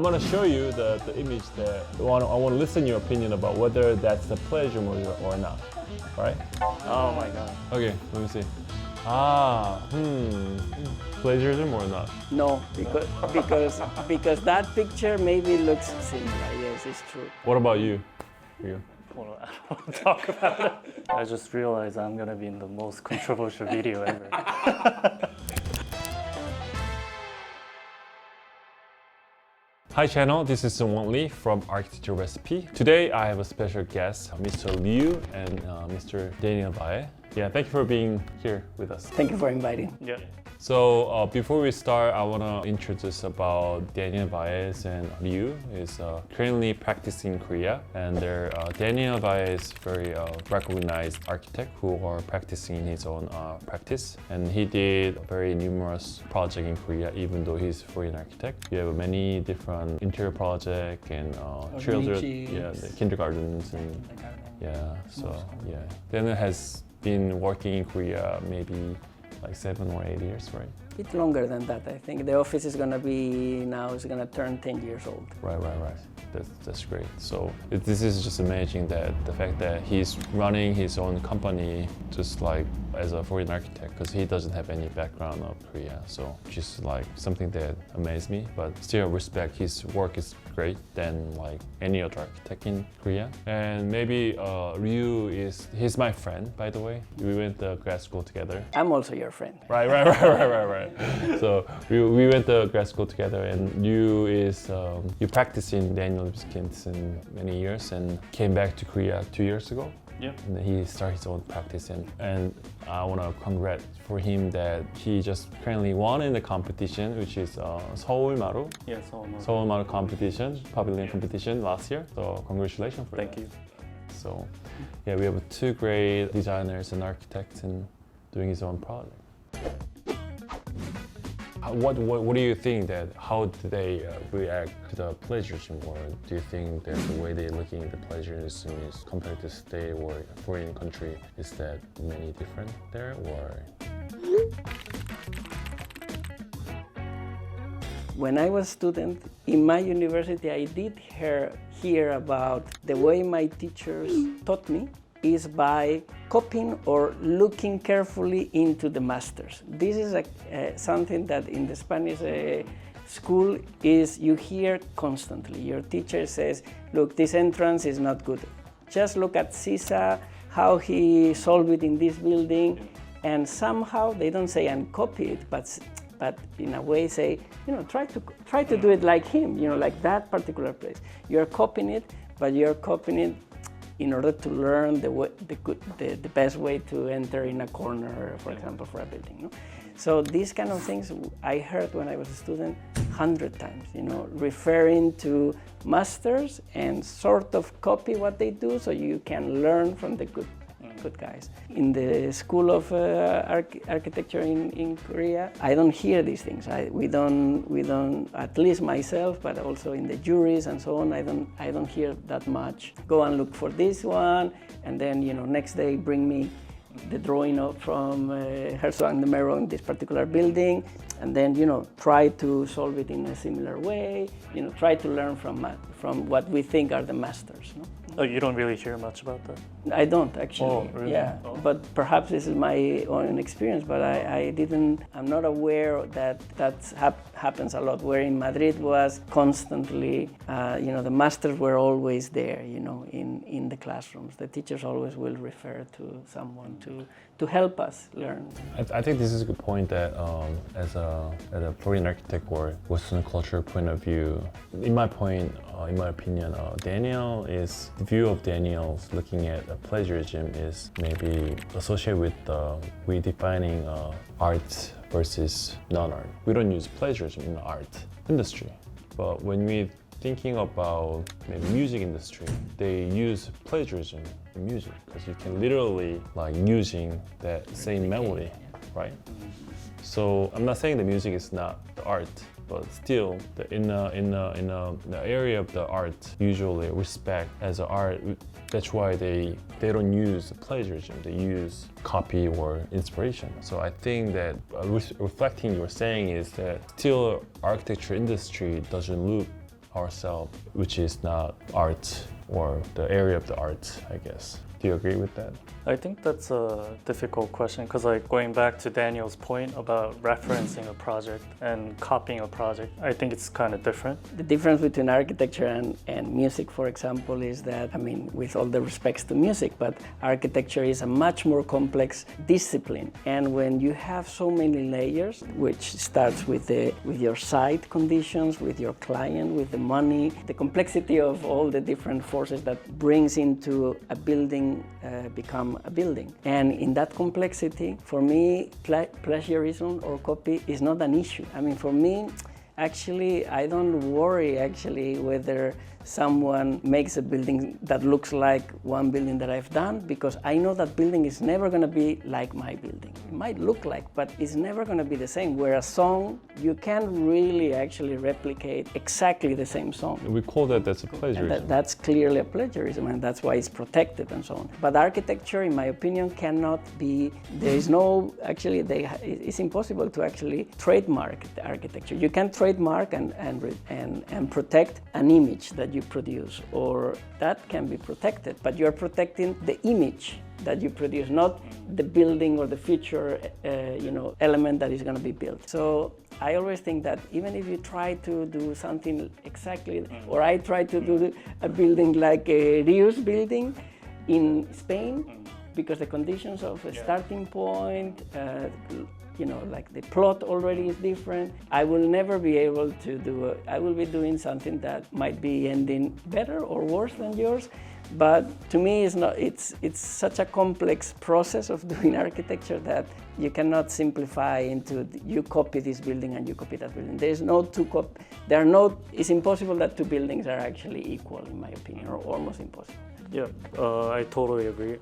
I'm gonna show you the image that I want to listen your opinion about whether that's the plagiarism or not. Right? Oh my god. Okay, let me see. Plagiarism or not? No, because that picture maybe looks similar. Yes, it's true. What about you? You? Well, I don't want to talk about it. I just realized I'm gonna be in the most controversial video ever. Hi channel, this is Won Lee from Architecture Recipe. Today I have a special guest, Mr. Liu and Mr. Daniel Bae. Yeah, thank you for being here with us. Thank you for inviting. Yeah. So before we start, I want to introduce about Daniel Baez and Liu is currently practicing in Korea, and Daniel Baez is very recognized architect who are practicing in his own practice, and he did very numerous projects in Korea even though he's a foreign architect. We have many different interior projects and children, the kindergartens and Daniel has been working in Korea maybe like 7 or 8 years, right? A bit longer than that, I think. The office is gonna turn 10 years old. Right. That's great. So this is just amazing that the fact that he's running his own company just like as a foreign architect, because he doesn't have any background of Korea. So just like something that amazed me, but still respect his work is great than like any other architect in Korea. And maybe he's my friend, by the way. We went to grad school together. I'm also your friend. Right. So we went to grad school together, and you practiced in Daniel in many years and came back to Korea 2 years ago. Yeah. And he started his own practice, and I want to congratulate for him that he just currently won in the competition, which is Seoul Maru. Yeah, Seoul Maru competition, pavilion competition last year. So congratulations for that. Thank you. So yeah, we have 2 great designers and architects and doing his own project. What do you think that how do they react to the plagiarism, or do you think that the way they're looking at the plagiarism is compared to state or foreign country, is that many different there, or? When I was a student in my university, I did hear about the way my teachers taught me is by copying or looking carefully into the masters. This is something that in the Spanish school you hear constantly. Your teacher says, look, this entrance is not good. Just look at Sisa, how he solved it in this building, and somehow they don't say and copy it, but in a way say, try to do it like him, like that particular place. You're copying it, but you're copying it in order to learn the best way to enter in a corner, for example, for a building. No? So these kind of things I heard when I was a student 100 times, referring to masters and sort of copy what they do so you can learn from the good guys. In the School of Architecture in Korea, I don't hear these things. We don't, at least myself, but also in the juries and so on, I don't hear that much. Go and look for this one, and then next day bring me the drawing from Herzog and de Mero in this particular building, and then try to solve it in a similar way. Try to learn from what we think are the masters. No? Oh, you don't really hear much about that? I don't actually. Oh, really? Yeah, Oh. but perhaps this is my own experience. But I'm not aware that happens a lot. Where in Madrid was constantly, the masters were always there. In the classrooms, the teachers always will refer to someone to help us learn. I think this is a good point that as a foreign architect or Western culture point of view, in my opinion, the view of Daniel's looking at plagiarism is maybe associated with redefining art versus non-art. We don't use plagiarism in the art industry, but when we thinking about maybe music industry, they use plagiarism in music because you can literally like using that same melody, right? So I'm not saying the music is not the art, but still in the area of the art, usually respect as an art. That's why they don't use plagiarism. They use copy or inspiration. So I think that reflecting your saying is that still architecture industry doesn't look ourselves, which is not art or the area of the arts, I guess. Do you agree with that? I think that's a difficult question because like going back to Daniel's point about referencing a project and copying a project, I think it's kind of different. The difference between architecture and music, for example, is that, I mean, with all the respects to music, but architecture is a much more complex discipline. And when you have so many layers, which starts with your site conditions, with your client, with the money, the complexity of all the different forces that brings into a building become a building. And in that complexity, for me, plagiarism or copy is not an issue. I mean, for me, actually, I don't worry actually whether someone makes a building that looks like one building that I've done, because I know that building is never going to be like my building. It might look like, but it's never going to be the same. Where a song, you can't really actually replicate exactly the same song. We call that's a plagiarism. That's clearly a plagiarism, and that's why it's protected and so on. But architecture, in my opinion, cannot be, there is no, actually, it's impossible to actually trademark the architecture. You can trademark and protect an image that you produce, or that can be protected, but you're protecting the image that you produce, not the building or the future element that is going to be built. So I always think that even if you try to do something exactly, or I try to do a building like a Rius building in Spain, because the conditions of a starting point, like the plot already is different. I will never be able to do I will be doing something that might be ending better or worse than yours. But to me, it's such a complex process of doing architecture that you cannot simplify into you copy this building and you copy that building. There's no it's impossible that two buildings are actually equal, in my opinion, or almost impossible. Yeah, I totally agree.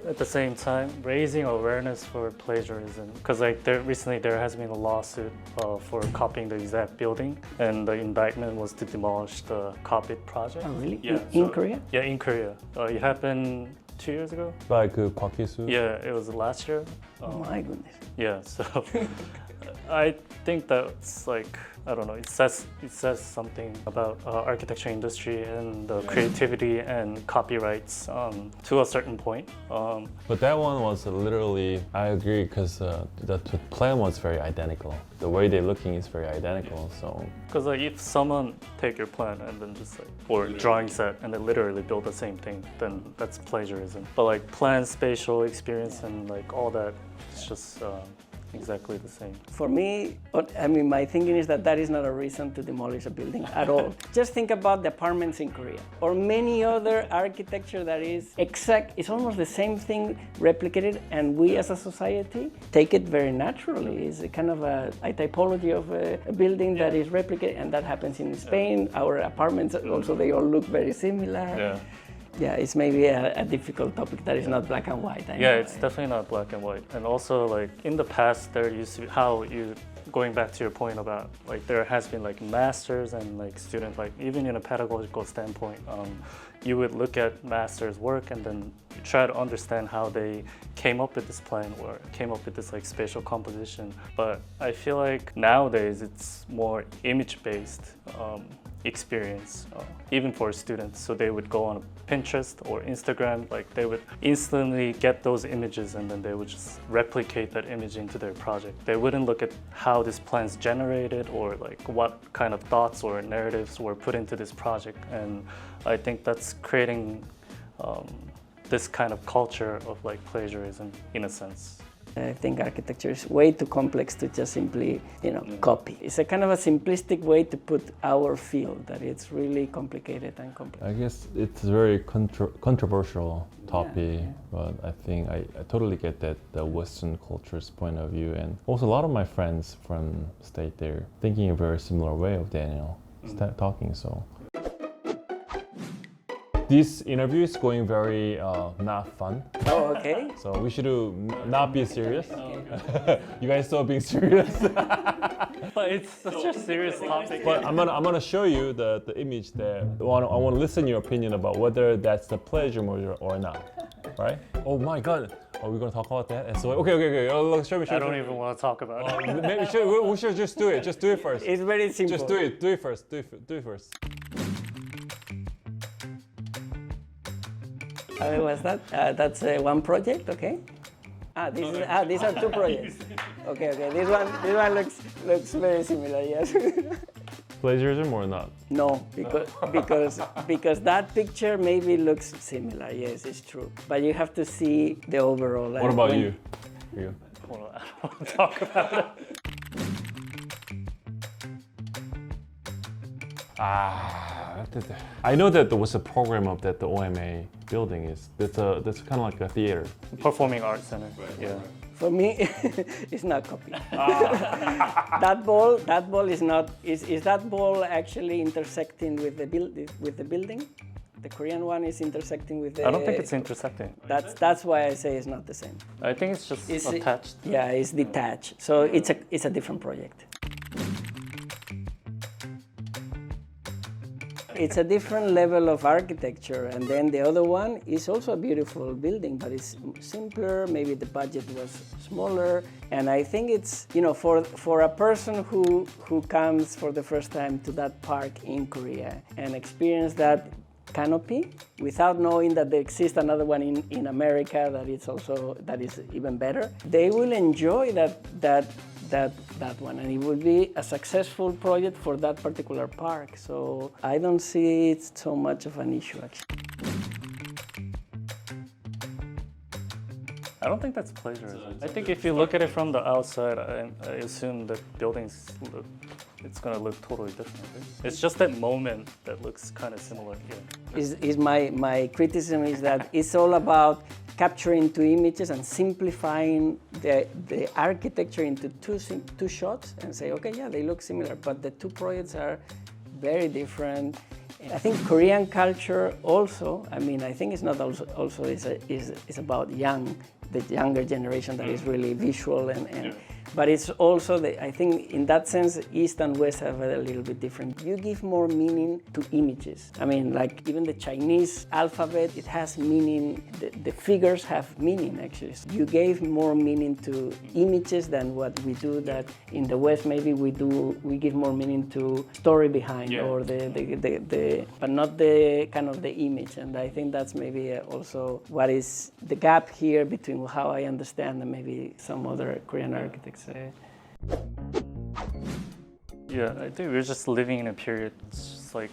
At the same time, raising awareness for plagiarism, because like recently there has been a lawsuit for copying the exact building, and the indictment was to demolish the copied project. Oh, really? Yeah, in Korea? Yeah, in Korea. It happened 2 years ago. By Kwak Hee-soo? Yeah, it was last year. Oh my goodness. Yeah, so I think that's like, I don't know, it says something about architecture industry and the creativity and copyrights to a certain point. But that one was literally, I agree, because the plan was very identical. The way they're looking is very identical, so. Because like if someone take your plan and then just like, or drawing set and then literally build the same thing, then that's plagiarism. But like plan, spatial experience and like all that, it's just exactly the same. For me, I mean, my thinking is that is not a reason to demolish a building at all. Just think about the apartments in Korea or many other architecture that is it's almost the same thing replicated, and we as a society take it very naturally. It's a kind of a typology of a building that is replicated, and that happens in Spain. Our apartments also, they all look very similar. Yeah, it's maybe a difficult topic that is not black and white. It's definitely not black and white. And also, like, in the past, there used to be going back to your point about, like, there has been, like, masters and, like, students, like, even in a pedagogical standpoint, you would look at masters' work and then try to understand how they came up with this plan or came up with this, like, spatial composition. But I feel like nowadays, it's more image-based experience, even for students. So they would go on Pinterest or Instagram, like they would instantly get those images and then they would just replicate that image into their project. They wouldn't look at how this plan's generated or like what kind of thoughts or narratives were put into this project. And I think that's creating this kind of culture of like plagiarism in a sense. I think architecture is way too complex to just simply, copy. It's a kind of a simplistic way to put our field, that it's really complicated and complex. I guess it's a very controversial topic, but I think I totally get that the Western culture's point of view, and also a lot of my friends from State, they're thinking a very similar way of Daniel talking, so. This interview is going very not fun. Oh, okay. So we should not be serious. You guys still being serious? But it's such a serious topic. But I'm gonna show you the image that I want to listen your opinion about whether that's the plagiarism or not, right? Oh my God. Are we gonna talk about that? And so okay. Oh, show me. I don't even want to talk about it. Maybe we should just do it. Just do it first. It's very simple. Just do it. Do it first. Do it first. What's that? That's one project, okay. These are two projects. Okay. This one looks very similar. Yes. Plagiarism or not? No, because that picture maybe looks similar. Yes, it's true. But you have to see the overall. What about you? Well, I don't want to talk about it. I know that there was a program of that the OMA building is. That's kind of like a theater. Performing Arts Center. Yeah. For me, it's not copy. That ball is not. Is that ball actually intersecting with the building? The Korean one is intersecting with the. I don't think it's intersecting. That's why I say it's not the same. I think it's just attached. Yeah, it's detached. So it's a different project. It's a different level of architecture, and then the other one is also a beautiful building, but it's simpler. Maybe the budget was smaller, and I think it's for a person who comes for the first time to that park in Korea and experience that canopy without knowing that there exists another one in America that is even better, they will enjoy that one, and it will be a successful project for that particular park. So I don't see it so much of an issue actually. I don't think that's plagiarism. I think if you look at it from the outside, I assume the buildings it's gonna look totally different. Right? It's just that moment that looks kind of similar here. My criticism is that it's all about capturing two images and simplifying the architecture into two shots and say, okay, yeah, they look similar, but the two projects are very different. I think Korean culture also, I think it's not also is about the younger generation that is really visual but it's also, I think in that sense, East and West have a little bit different. You give more meaning to images. Like even the Chinese alphabet, it has meaning, the figures have meaning actually. You gave more meaning to images than what we do that in the West maybe we give more meaning to story behind or but not the kind of the image. And I think that's maybe also what is the gap here between how I understand and maybe some other Korean architects. Yeah, I think we're just living in a period just like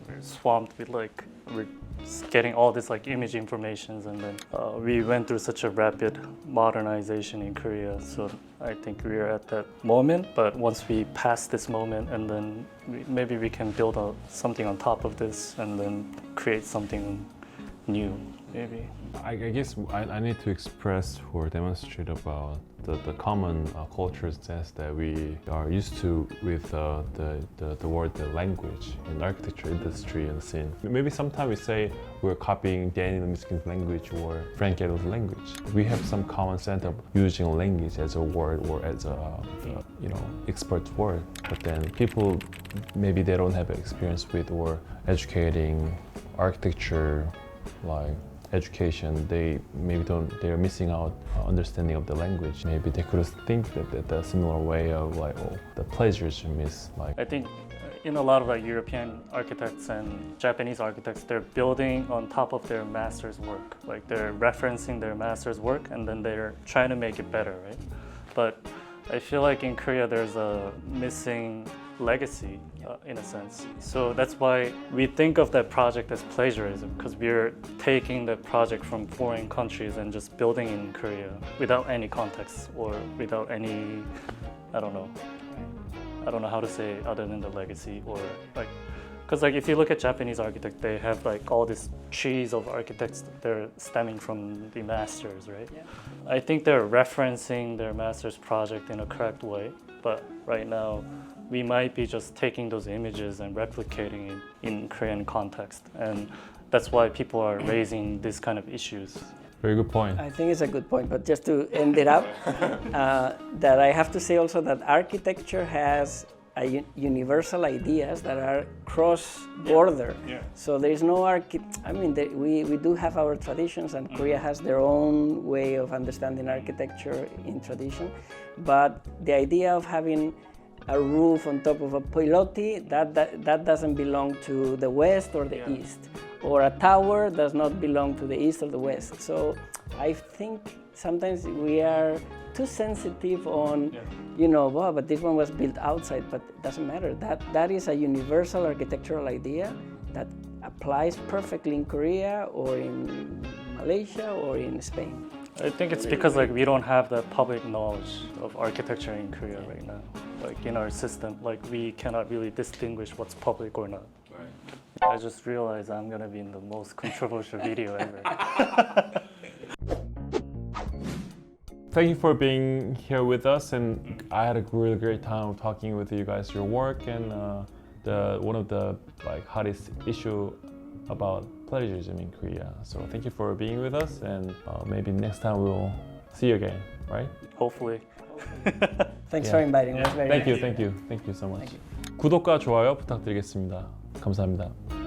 we're swamped with we're just getting all this image informations, and then we went through such a rapid modernization in Korea. So I think we're at that moment, but once we pass this moment, and then maybe we can build something on top of this and then create something new, maybe. I guess I need to express or demonstrate about the common culture sense that we are used to with the word, the language in the architecture industry and scene. Maybe sometimes we say we're copying Daniel Miskin's language or Frank Gehry's language. We have some common sense of using language as a word or as a expert word, but then people maybe they don't have experience with or educating architecture education, they're missing out understanding of the language. Maybe they could think that a similar way of the plagiarism is I think in a lot of European architects and Japanese architects, they're building on top of their master's work. They're referencing their master's work and then they're trying to make it better, right? But I feel like in Korea there's a missing legacy in a sense. So that's why we think of that project as plagiarism, because we're taking the project from foreign countries and just building in Korea without any context or without any, I don't know how to say other than the legacy or because if you look at Japanese architects, they have all these trees of architects that they're stemming from the masters, right? Yeah. I think they're referencing their master's project in a correct way, but right now we might be just taking those images and replicating it in Korean context, and that's why people are raising these kind of issues. Very good point. I think it's a good point, but just to end it up, that I have to say also that architecture has universal ideas that are cross-border. Yeah. So there is no we do have our traditions, and Korea has their own way of understanding architecture in tradition, but the idea of having a roof on top of a pilotis, that doesn't belong to the West or the East. or a tower does not belong to the east or the west. So I think sometimes we are too sensitive on, wow, but this one was built outside, but it doesn't matter. That is a universal architectural idea that applies perfectly in Korea or in Malaysia or in Spain. I think it's because like we don't have the public knowledge of architecture in Korea right now. Like in our system, like we cannot really distinguish what's public or not. Right. I just realized I'm gonna be in the most controversial video ever. Thank you for being here with us, and I had a really great time talking with you guys, your work, and one of the hottest issue about plagiarism in Korea. So thank you for being with us, and maybe next time we'll see you again, right? Hopefully. Thanks for inviting us. Thank you so much. 구독과 좋아요 부탁드리겠습니다. 감사합니다.